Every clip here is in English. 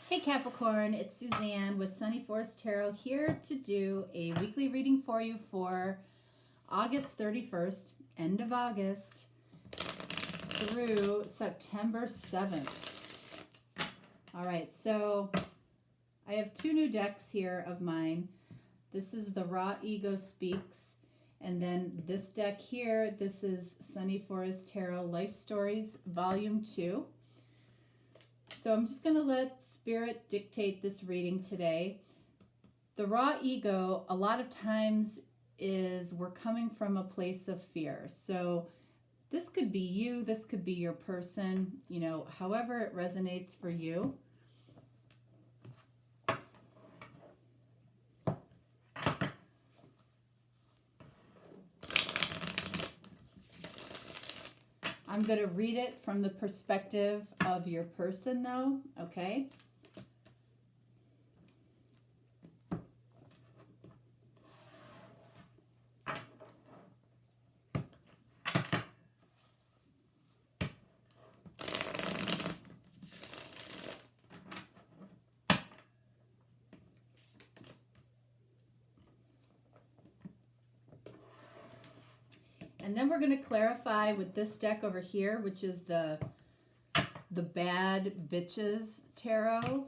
Hey Capricorn, it's Suzanne with Sunny Forest Tarot here to do a weekly reading for you for August 31st, end of August, through September 7th. All right, so I have two new decks here of mine. This is the Raw Ego Speaks, and then this deck here, this is Sunny Forest Tarot Life Stories, Volume 2. So I'm just going to let Spirit dictate this reading today. The raw ego, a lot of times, is we're coming from a place of fear. So this could be you, this could be your person, you know, however it resonates for you. I'm going to read it from the perspective of your person, though, okay? And then we're going to clarify with this deck over here, which is the Bad Bitches Tarot.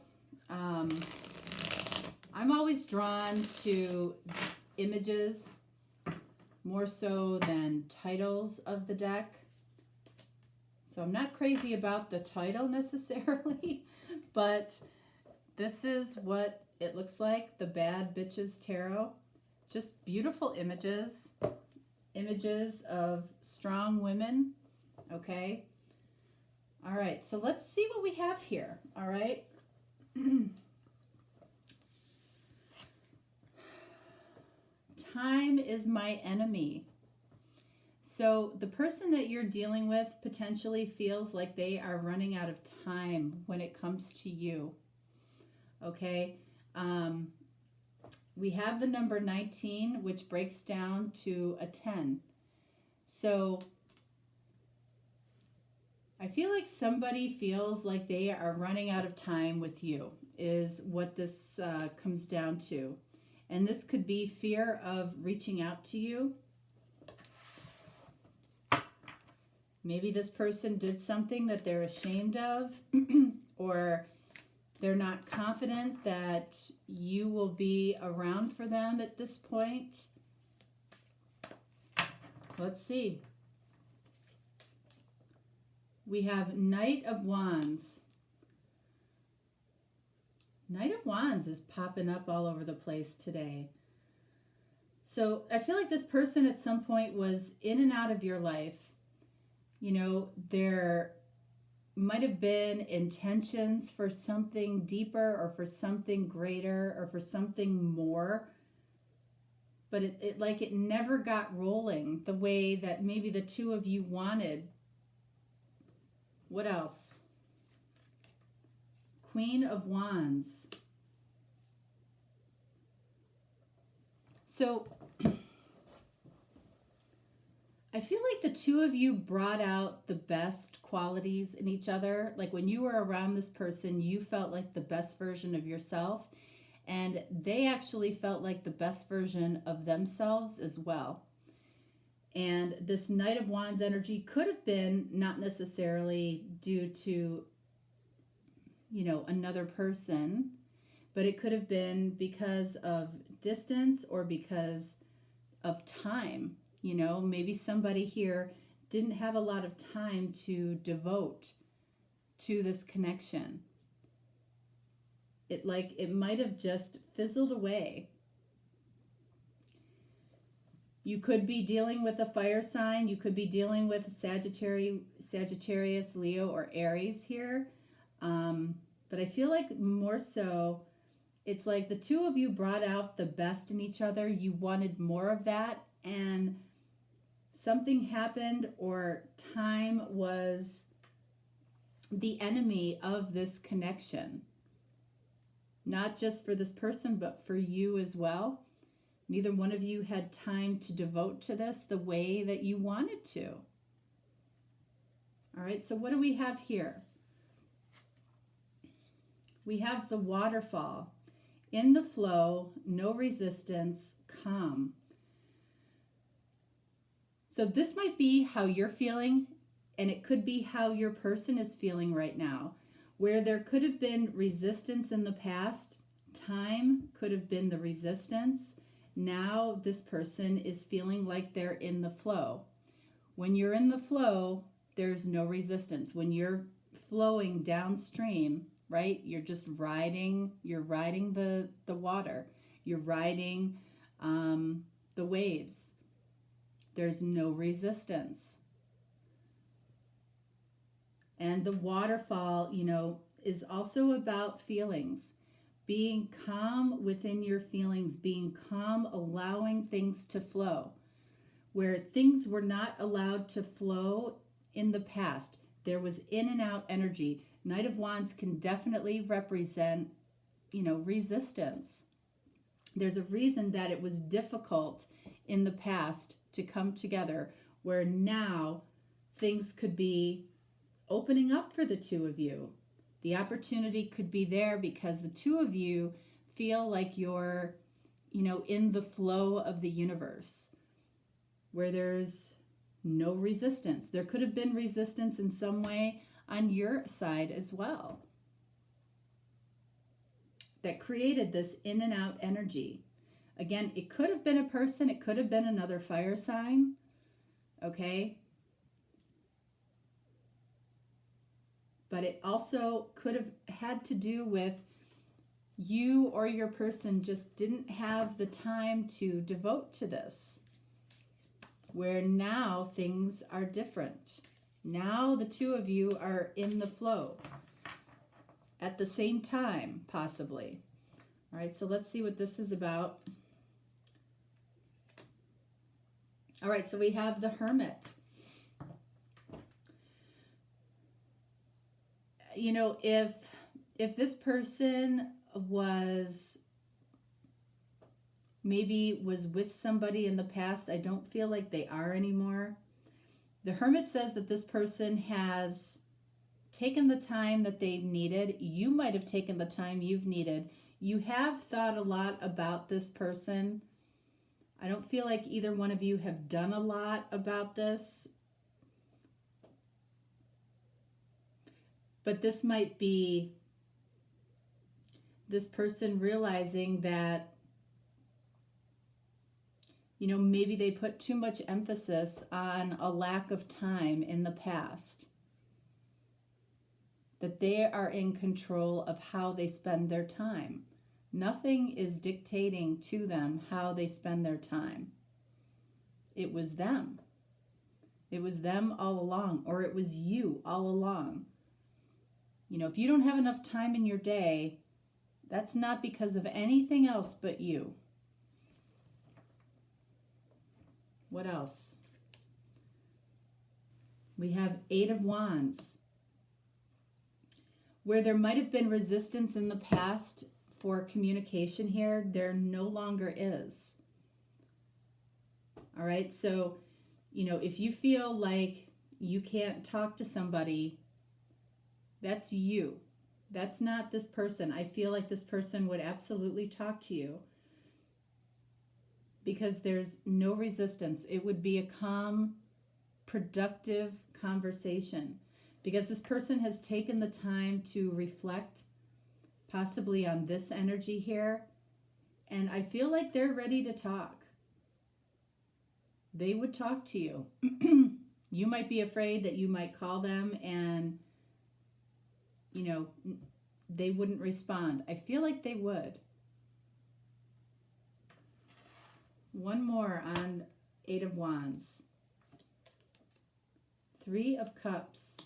I'm always drawn to images more so than titles of the deck. So I'm not crazy about the title necessarily, but this is what it looks like, the Bad Bitches Tarot. Just beautiful images. Images of strong women, okay? All right, so let's see what we have here, all right? Time is my enemy. So the person that you're dealing with potentially feels like they are running out of time when it comes to you, okay? We have the number 19, which breaks down to a 10. So I feel like somebody feels like they are running out of time with you, is what this comes down to. And this could be fear of reaching out to you. Maybe this person did something that they're ashamed of, or they're not confident that you will be around for them at this point. Let's see. We have Knight of Wands. Knight of Wands is popping up all over the place today. So I feel like this person at some point was in and out of your life. You know, there might have been intentions for something deeper or for something greater or for something more, but it never got rolling the way that maybe the two of you wanted. What else? Queen of Wands. So I feel like the two of you brought out the best qualities in each other. Like when you were around this person, you felt like the best version of yourself, and they actually felt like the best version of themselves as well. And this Knight of Wands energy could have been not necessarily due to, you know, another person, but it could have been because of distance or because of time. You know, maybe somebody here didn't have a lot of time to devote to this connection. It might have just fizzled away. You could be dealing with a fire sign. You could be dealing with Sagittarius, Leo, or Aries here. But I feel like more so, it's like the two of you brought out the best in each other. You wanted more of that, and something happened, or time was the enemy of this connection. Not just for this person, but for you as well. Neither one of you had time to devote to this the way that you wanted to. All right, so what do we have here? we have the waterfall. In the flow, no resistance, calm. So this might be how you're feeling, and it could be how your person is feeling right now, where there could have been resistance in the past. Time could have been the resistance. Now this person is feeling like they're in the flow. When you're in the flow, there's no resistance. When you're flowing downstream, right? You're just riding, the water. You're riding the waves. There's no resistance. And the waterfall, is also about feelings. Being calm within your feelings, being calm, allowing things to flow. Where things were not allowed to flow in the past, there was in and out energy. Knight of Wands can definitely represent, resistance. There's a reason that it was difficult in the past to come together, where now things could be opening up for the two of you. The opportunity could be there because the two of you feel like you're, in the flow of the universe, where there's no resistance. There could have been resistance in some way on your side as well that created this in and out energy. Again, it could have been a person, it could have been another fire sign, okay? But it also could have had to do with you or your person just didn't have the time to devote to this, where now things are different. Now the two of you are in the flow at the same time, possibly. All right, so let's see what this is about. All right, so we have the Hermit. If this person was with somebody in the past, I don't feel like they are anymore. The Hermit says that this person has taken the time that they've needed. You might have taken the time you've needed. You have thought a lot about this person. I don't feel like either one of you have done a lot about this. But this might be this person realizing that, maybe they put too much emphasis on a lack of time in the past. That they are in control of how they spend their time. Nothing is dictating to them how they spend their time. It was them. It was them all along, or it was you all along. If you don't have enough time in your day, that's not because of anything else but you. What else? We have 8 of Wands. Where there might have been resistance in the past for communication here, there no longer is. All right, so, if you feel like you can't talk to somebody, that's you. That's not this person. I feel like this person would absolutely talk to you because there's no resistance. It would be a calm, productive conversation because this person has taken the time to reflect possibly on this energy here, and I feel like they're ready to talk. They would talk to you. You might be afraid that you might call them and they wouldn't respond. I feel like they would. One more on 8 of Wands. 3 of Cups.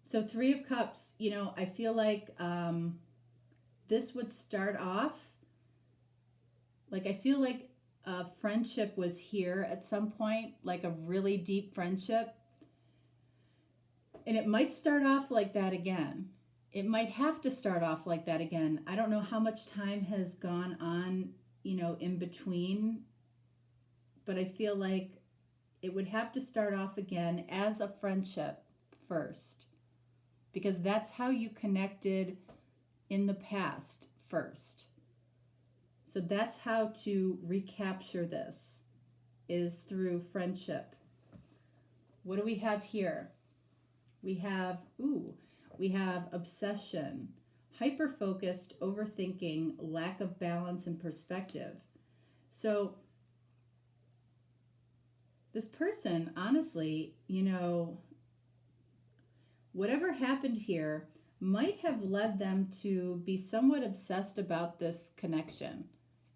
So 3 of Cups, I feel like this would start off, like I feel like a friendship was here at some point, like a really deep friendship. And it might start off like that again. It might have to start off like that again. I don't know how much time has gone on, in between, but I feel like it would have to start off again as a friendship first, because that's how you connected in the past first. So that's how to recapture this, is through friendship. What do we have here? We have obsession, hyper-focused, overthinking, lack of balance and perspective. So this person, honestly, whatever happened here might have led them to be somewhat obsessed about this connection.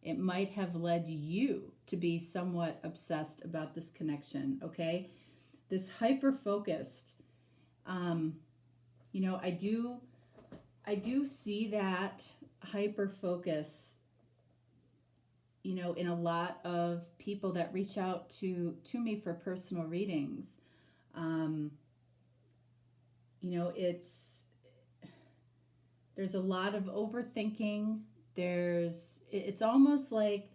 It might have led you to be somewhat obsessed about this connection, okay? This hyper-focused, I do see that hyper-focus, in a lot of people that reach out to me for personal readings. There's a lot of overthinking. It's almost like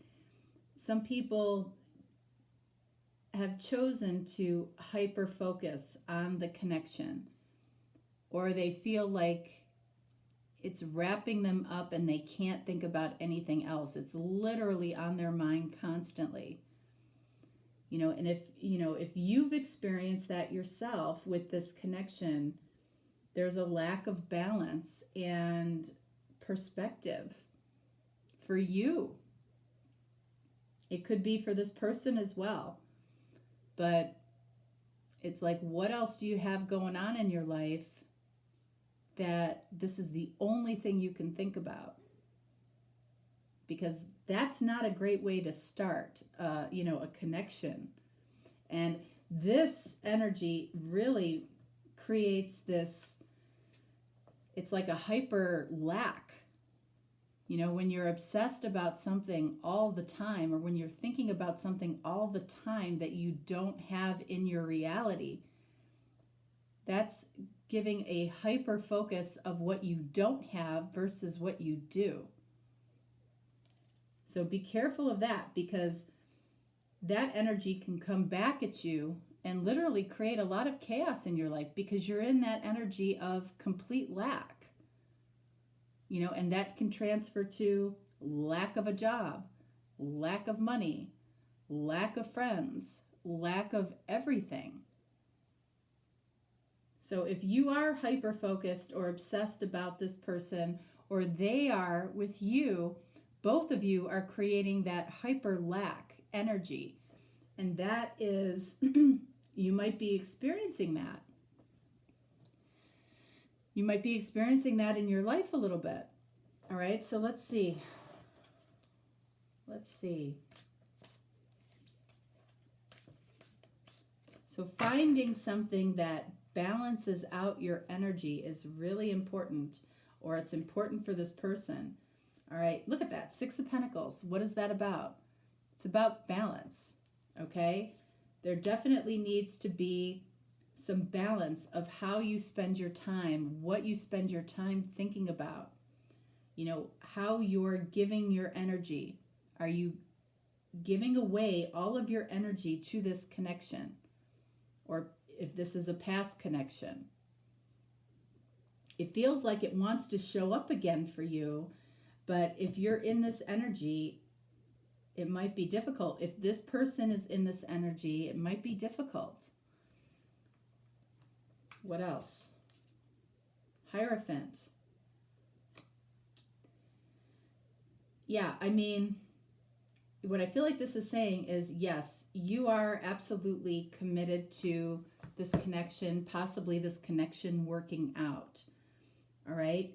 some people have chosen to hyper focus on the connection, or they feel like it's wrapping them up and they can't think about anything else. It's literally on their mind constantly. And if you've experienced that yourself with this connection, there's a lack of balance and perspective for you. It could be for this person as well. But it's like, what else do you have going on in your life that this is the only thing you can think about? Because that's not a great way to start, a connection. And this energy really creates this, it's like a hyper lack. When you're obsessed about something all the time, or when you're thinking about something all the time that you don't have in your reality, that's giving a hyper focus of what you don't have versus what you do. So be careful of that, because that energy can come back at you and literally create a lot of chaos in your life, because you're in that energy of complete lack. And that can transfer to lack of a job, lack of money, lack of friends, lack of everything. So if you are hyper-focused or obsessed about this person, or they are with you, both of you are creating that hyper lack energy. And that is, you might be experiencing that. You might be experiencing that in your life a little bit. All right, so let's see. So finding something that balances out your energy is really important, or it's important for this person. All right, look at that. 6 of Pentacles. What is that about? It's about balance, okay? There definitely needs to be some balance of how you spend your time, what you spend your time thinking about, how you're giving your energy. Are you giving away all of your energy to this connection? Or if this is a past connection, it feels like it wants to show up again for you, but if you're in this energy, it might be difficult. If this person is in this energy, it might be difficult. What else? Hierophant. Yeah, what I feel like this is saying is, yes, you are absolutely committed to this connection, possibly this connection working out. All right?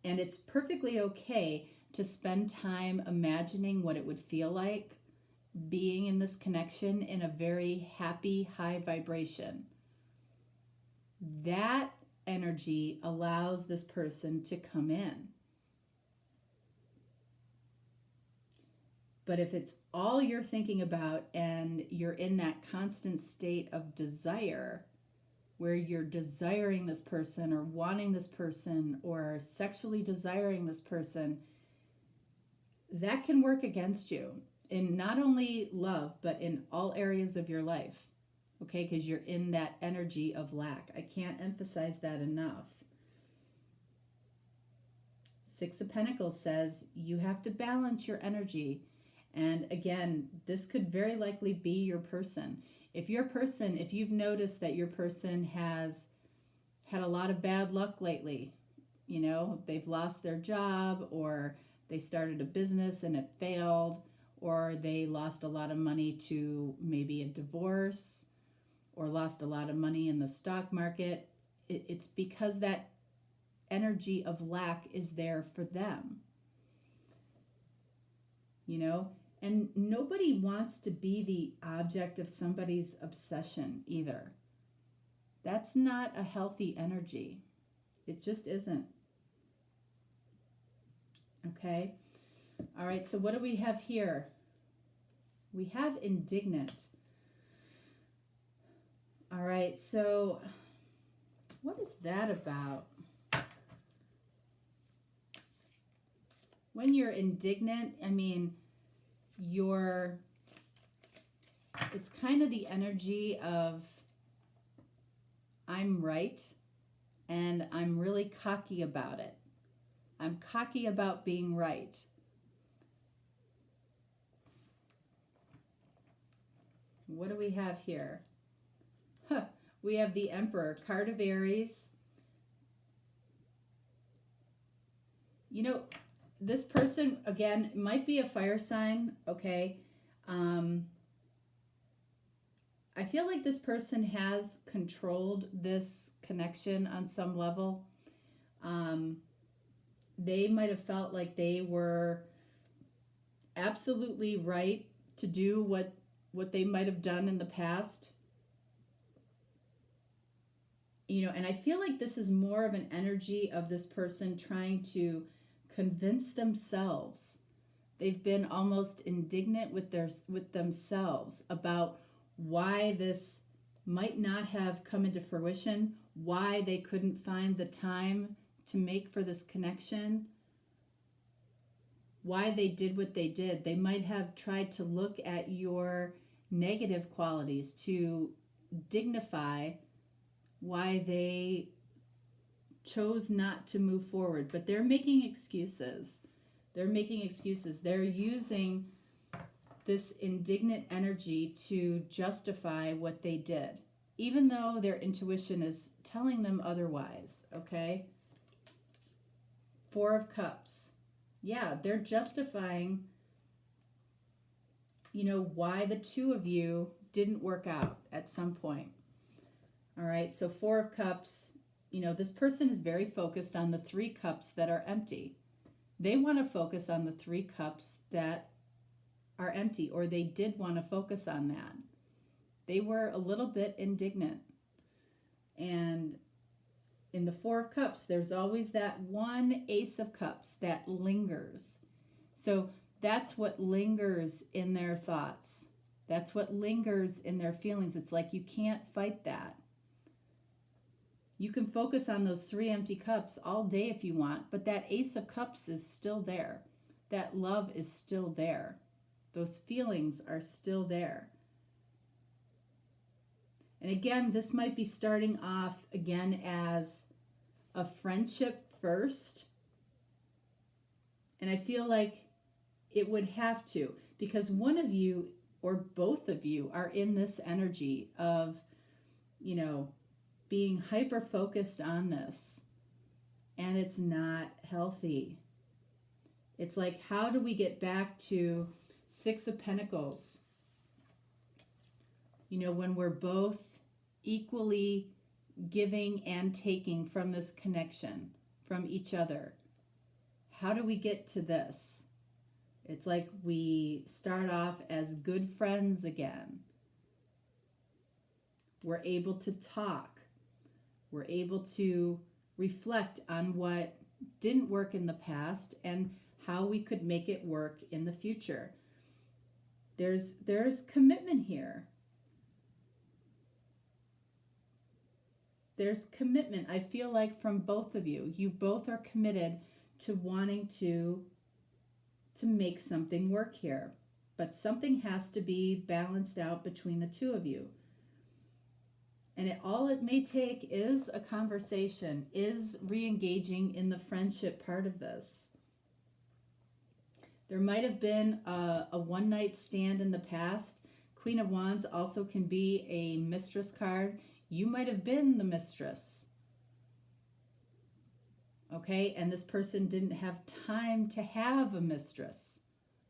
And it's perfectly okay to spend time imagining what it would feel like being in this connection in a very happy, high vibration. That energy allows this person to come in. But if it's all you're thinking about and you're in that constant state of desire, where you're desiring this person or wanting this person or sexually desiring this person, that can work against you in not only love, but in all areas of your life. okay? Because you're in that energy of lack. I can't emphasize that enough. Six of Pentacles says you have to balance your energy. And again, this could very likely be your person. If you've noticed that your person has had a lot of bad luck lately, you know, they've lost their job, or they started a business and it failed, or they lost a lot of money to maybe a divorce, or lost a lot of money in the stock market, it's because that energy of lack is there for them. You know, and nobody wants to be the object of somebody's obsession either. That's not a healthy energy. It just isn't. Okay. All right. So what do we have here? We have indignant. All right. So what is that about? When you're indignant, I mean, it's kind of the energy of, I'm right, and I'm really cocky about it. I'm cocky about being right. What do we have here? We have the Emperor, card of Aries. You know, this person, again, might be a fire sign, okay? I feel like this person has controlled this connection on some level. They might have felt like they were absolutely right to do what they might have done in the past. You know, and I feel like this is more of an energy of this person trying to convince themselves. They've been almost indignant with themselves about why this might not have come into fruition, why they couldn't find the time to make for this connection, why they did what they did. They might have tried to look at your negative qualities to dignify why they chose not to move forward, but they're making excuses. They're using this indignant energy to justify what they did, even though their intuition is telling them otherwise, okay? Four of Cups. Yeah, they're justifying, you know, why the two of you didn't work out at some point. All right, so Four of Cups, you know, this person is very focused on the 3 cups that are empty. They want to focus on the 3 cups that are empty, or they did want to focus on that. They were a little bit indignant. And in the Four of Cups, there's always that one Ace of Cups that lingers. So that's what lingers in their thoughts. That's what lingers in their feelings. It's like you can't fight that. You can focus on those 3 empty cups all day if you want, but that Ace of Cups is still there. That love is still there. Those feelings are still there. And again, this might be starting off again as a friendship first. And I feel like it would have to, because one of you or both of you are in this energy of, you know, being hyper focused on this, and it's not healthy. It's like, how do we get back to 6 of Pentacles? You know, when we're both equally giving and taking from this connection, from each other. How do we get to this? It's like we start off as good friends again. We're able to talk. We're able to reflect on what didn't work in the past and how we could make it work in the future. There's commitment here. There's commitment, I feel like, from both of you. You both are committed to wanting to make something work here. But something has to be balanced out between the two of you. And all it may take is a conversation, is re-engaging in the friendship part of this. There might have been a one-night stand in the past. Queen of Wands also can be a mistress card. You might have been the mistress. Okay, and this person didn't have time to have a mistress.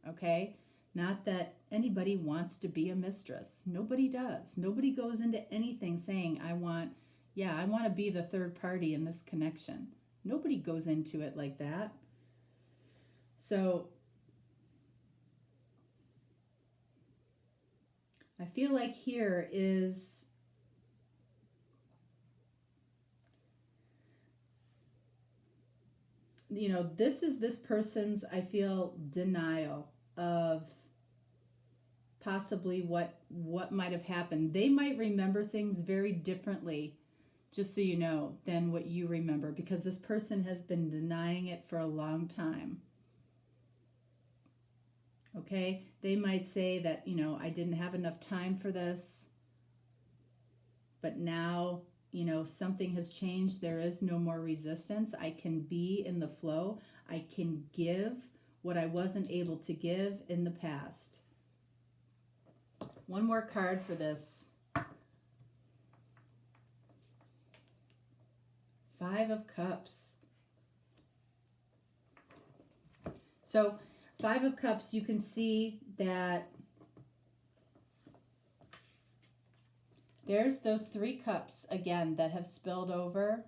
Okay, not that anybody wants to be a mistress. Nobody does. Nobody goes into anything saying, I want to be the third party in this connection. Nobody goes into it like that. So I feel like here is, you know, this is this person's, I feel, denial of possibly what might have happened. They might remember things very differently, just so you know, than what you remember, because this person has been denying it for a long time. Okay, they might say that, you know, I didn't have enough time for this, but now, you know, something has changed. There is no more resistance. I can be in the flow. I can give what I wasn't able to give in the past. One more card for this. 5 of Cups. So 5 of Cups, you can see that there's those 3 cups again that have spilled over.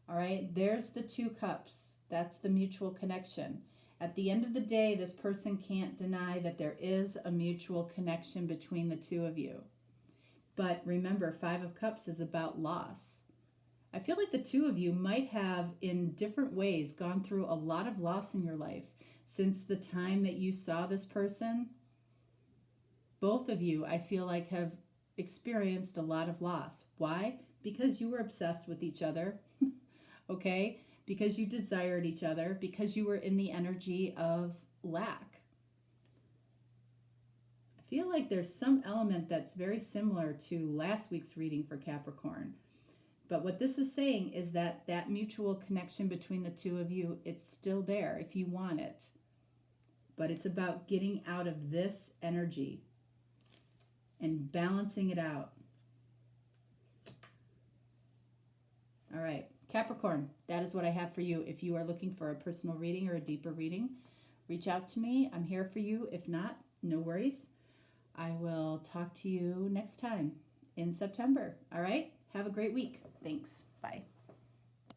All right, there's the 2 cups. That's the mutual connection. At the end of the day, this person can't deny that there is a mutual connection between the two of you. But remember, 5 of Cups is about loss. I feel like the two of you might have, in different ways, gone through a lot of loss in your life since the time that you saw this person. Both of you, I feel like, have experienced a lot of loss. Why? Because you were obsessed with each other, okay? Because you desired each other, because you were in the energy of lack. I feel like there's some element that's very similar to last week's reading for Capricorn. But what this is saying is that that mutual connection between the two of you, it's still there if you want it. But it's about getting out of this energy and balancing it out. All right, Capricorn, that is what I have for you. If you are looking for a personal reading or a deeper reading, reach out to me. I'm here for you. If not, no worries. I will talk to you next time in September. All right, have a great week. Thanks. Bye.